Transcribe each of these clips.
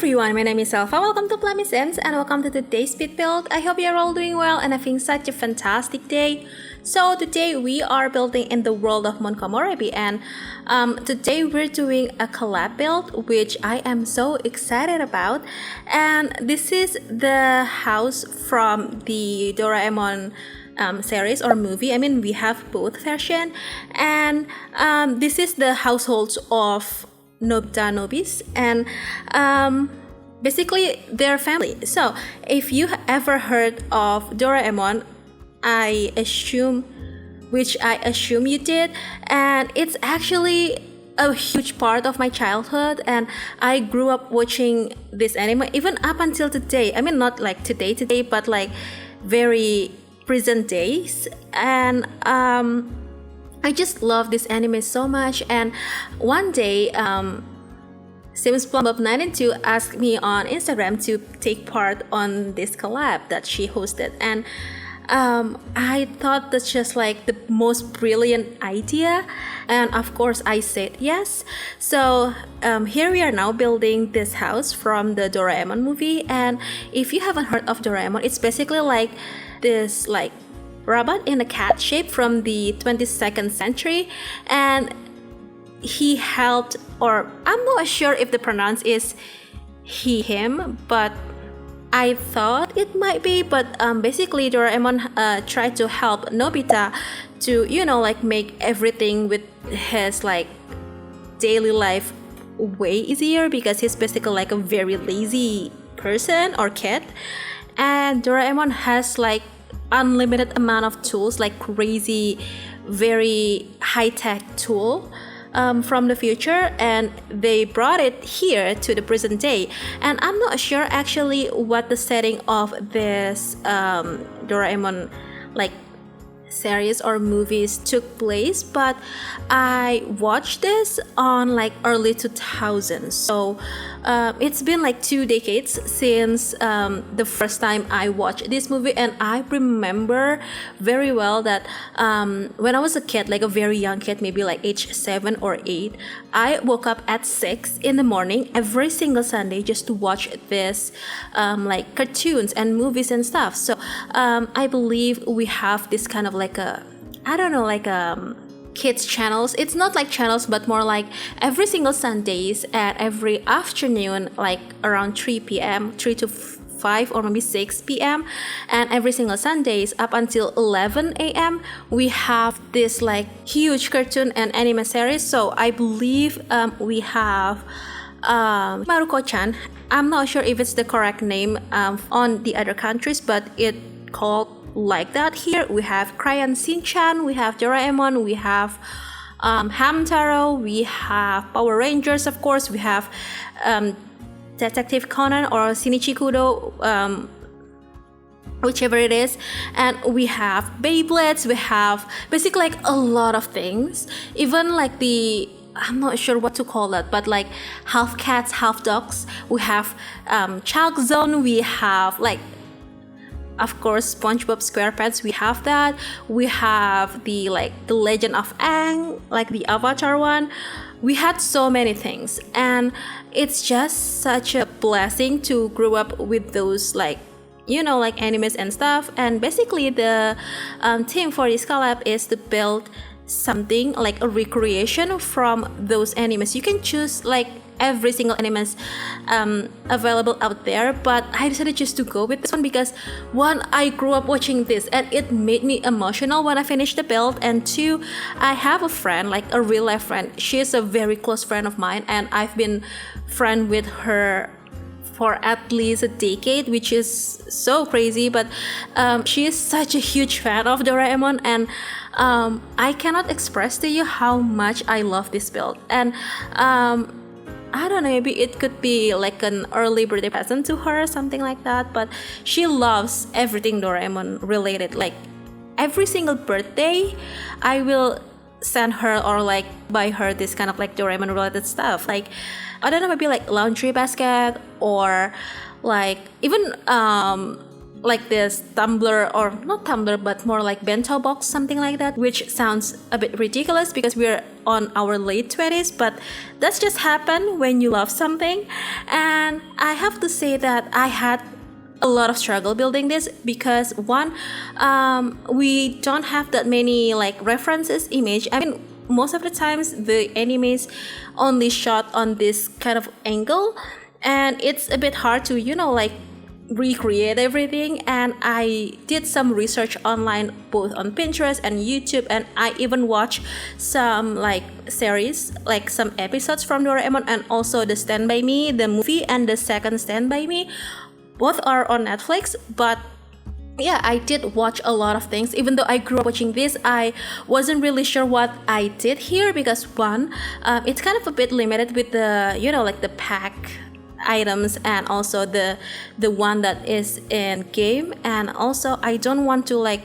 everyone, my name is Elfa. Welcome to plummysims and welcome to today's speed build. I hope you're all doing well and having such a fantastic day. So today we are building in the world of Komorebi, and today we're doing a collab build which I am so excited about. And this is the house from the Doraemon series or movie. I mean, we have both version, and this is the households of Nobita Nobis, and basically their family. So if you ever heard of Doraemon, I assume you did, and it's actually a huge part of my childhood, and I grew up watching this anime even up until today. I mean, not like today, but like very present days. And I just love this anime so much. And one day, Sims Plumbob992 asked me on Instagram to take part on this collab that she hosted, and I thought that's just like the most brilliant idea, and of course I said yes. So here we are now building this house from the Doraemon movie. And if you haven't heard of Doraemon, it's basically like this like robot in a cat shape from the 22nd century, and he helped, or I'm not sure if the pronounce is he, him, but I thought it might be. But basically Doraemon tried to help Nobita to, you know, like make everything with his like daily life way easier, because he's basically like a very lazy person or kid, and Doraemon has like unlimited amount of tools, like crazy, very high-tech tool from the future, and they brought it here to the present day. And I'm not sure actually what the setting of this Doraemon like series or movies took place, but I watched this on like early 2000s. So it's been like 2 decades since the first time I watched this movie. And I remember very well that when I was a kid, like a very young kid, maybe like age 7 or 8, I woke up at 6 in the morning every single Sunday just to watch this like cartoons and movies and stuff. So I believe we have this kind of like a, I don't know, like kids channels. It's not like channels, but more like every single Sundays and every afternoon, like around 3 p.m., 3 to 5 or maybe 6 p.m. and every single Sundays up until 11 a.m. we have this like huge cartoon and anime series. So I believe we have Maruko-chan. I'm not sure if it's the correct name on the other countries, but it called like that here. We have Crayon Shin-chan, we have Doraemon, we have Hamtaro, we have Power Rangers, of course, we have Detective Conan or Shinichi Kudo, whichever it is, and we have Beyblades, we have basically like a lot of things, even like the, I'm not sure what to call that, but like half cats, half dogs. We have Chalk Zone, we have like, of course, SpongeBob SquarePants, we have that. We have the like the Legend of Aang, like the Avatar one. We had so many things, and it's just such a blessing to grow up with those like, you know, like animes and stuff. And basically the theme for this collab is to build something like a recreation from those animes. You can choose like every single animes available out there, but I decided just to go with this one because one, I grew up watching this and it made me emotional when I finished the build, and two, I have a friend, like a real life friend. She is a very close friend of mine, and I've been friend with her for at least a decade, which is so crazy. But she is such a huge fan of Doraemon, and I cannot express to you how much I love this build. And I don't know, maybe it could be like an early birthday present to her, something like that. But she loves everything Doraemon related. Like every single birthday, I will send her or like buy her this kind of like Doraemon related stuff. Like, I don't know, maybe like laundry basket, or like even like this tumbler, or not tumbler but more like bento box, something like that, which sounds a bit ridiculous because we're on our late 20s, but that's just happen when you love something. And I have to say that I had a lot of struggle building this because one, we don't have that many like references image. I mean, most of the times the animes only shot on this kind of angle, and it's a bit hard to like recreate everything. And I did some research online, both on Pinterest and YouTube, and I even watched some like series, like some episodes from Doraemon, and also the Stand By Me, the movie, and the second Stand By Me. Both are on Netflix, but yeah, I did watch a lot of things. Even though I grew up watching this, I wasn't really sure what I did here because one, it's kind of a bit limited with the like the pack items, and also the one that is in game. And also I don't want to like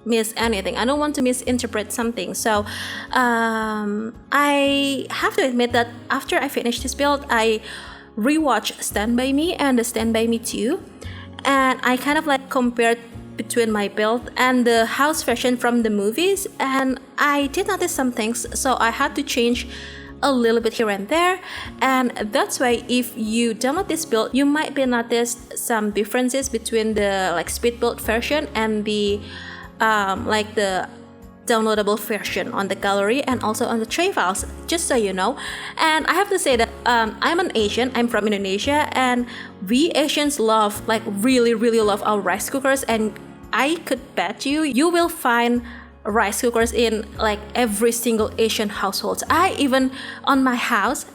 miss anything. I don't want to misinterpret something. So I have to admit that after I finished this build, I rewatched Stand By Me and the Stand By Me 2, and I kind of like compared between my build and the house version from the movies, and I did notice some things, so I had to change a little bit here and there. And that's why if you download this build, you might be noticed some differences between the like speed build version and the like the downloadable version on the gallery and also on the tray files, just so you know. And I have to say that I'm an Asian, I'm from Indonesia, and we Asians love, like really love our rice cookers, and I could bet you will find rice cookers in like every single Asian household. I even at my house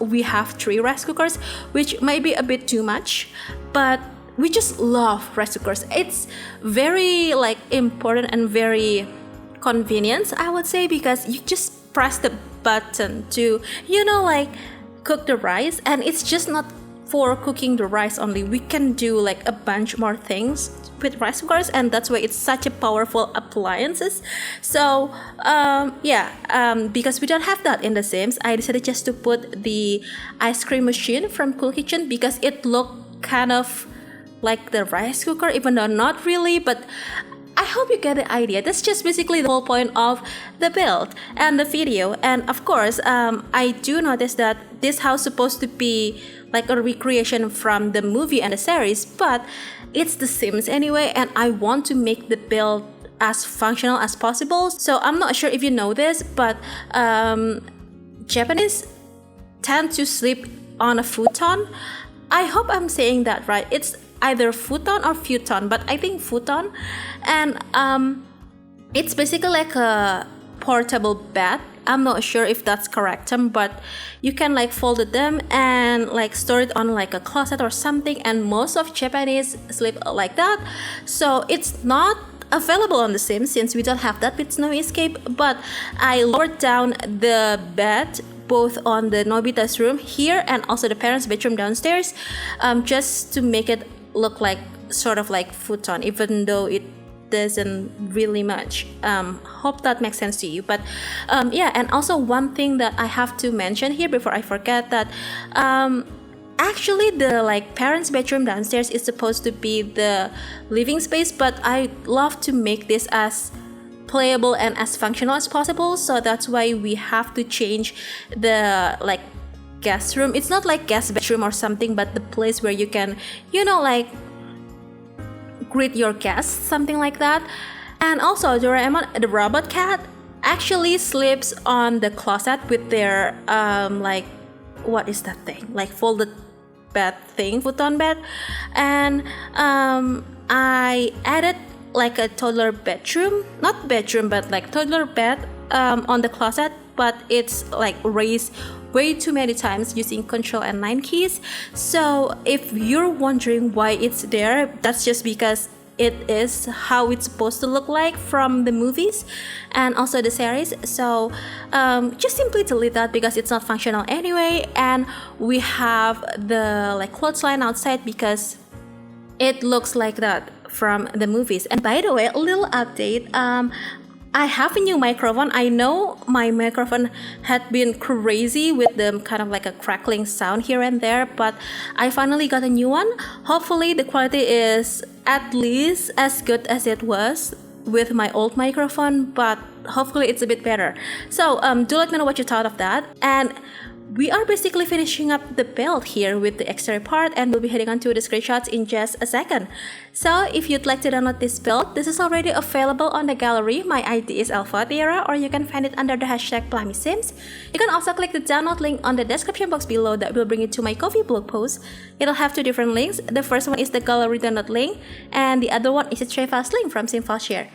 we have 3 rice cookers, which might be a bit too much, but we just love rice cookers. It's very like important and very convenient, I would say, because you just press the button to like cook the rice, and it's just not for cooking the rice only. We can do like a bunch more things with rice cookers, and that's why it's such a powerful appliances. So because we don't have that in the Sims, I decided just to put the ice cream machine from Cool Kitchen because it looked kind of like the rice cooker, even though not really, but I hope you get the idea. That's just basically the whole point of the build and the video. And of course, I do notice that this house is supposed to be like a recreation from the movie and the series, but it's The Sims anyway, and I want to make the build as functional as possible. So I'm not sure if you know this, but Japanese tend to sleep on a futon. I hope I'm saying that right. It's either futon or futon, but I think futon. And it's basically like a portable bed. I'm not sure if that's correct term, but you can like fold them and like store it on like a closet or something, and most of Japanese sleep like that. So it's not available on The Sims since we don't have that with Snowy Escape, but I lowered down the bed both on the Nobita's room here and also the parents' bedroom downstairs, just to make it look like sort of like futon, even though it doesn't really much. Hope that makes sense to you. But and also one thing that I have to mention here before I forget, that actually the like parents' bedroom downstairs is supposed to be the living space, but I love to make this as playable and as functional as possible, so that's why we have to change the like guest room. It's not like guest bedroom or something, but the place where you can like greet your guests, something like that. And also Doraemon, the robot cat, actually sleeps on the closet with their like, what is that thing, like folded bed thing, futon bed. And I added like a toddler bedroom, not bedroom, but like toddler bed on the closet, but it's like raised way too many times using Control and 9 keys. So if you're wondering why it's there, that's just because it is how it's supposed to look like from the movies and also the series. So just simply delete that because it's not functional anyway. And we have the like clothesline outside because it looks like that from the movies. And by the way, a little update, I have a new microphone. I know my microphone had been crazy with the kind of like a crackling sound here and there, but I finally got a new one. Hopefully the quality is at least as good as it was with my old microphone, but hopefully it's a bit better. So do let me know what you thought of that. And we are basically finishing up the build here with the exterior part, and we'll be heading on to the screenshots in just a second. So if you'd like to download this build, this is already available on the gallery. My ID is elfathiera, or you can find it under the hashtag plummysims. You can also click the download link on the description box below that will bring you to my Ko-fi blog post. It'll have two different links. The first one is the gallery download link, and the other one is a trade files link from SimFileShare.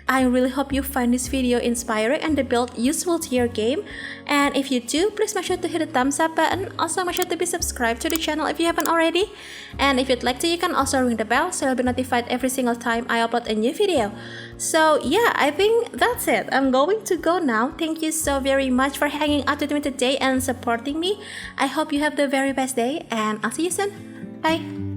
I really hope you find this video inspiring and the build useful to your game. And if you do, please make sure to hit the thumbs up button. Also make sure to be subscribed to the channel if you haven't already. And if you'd like to, you can also ring the bell so you'll be notified every single time I upload a new video. So yeah, I think that's it. I'm going to go now. Thank you so very much for hanging out with me today and supporting me. I hope you have the very best day, and I'll see you soon. Bye!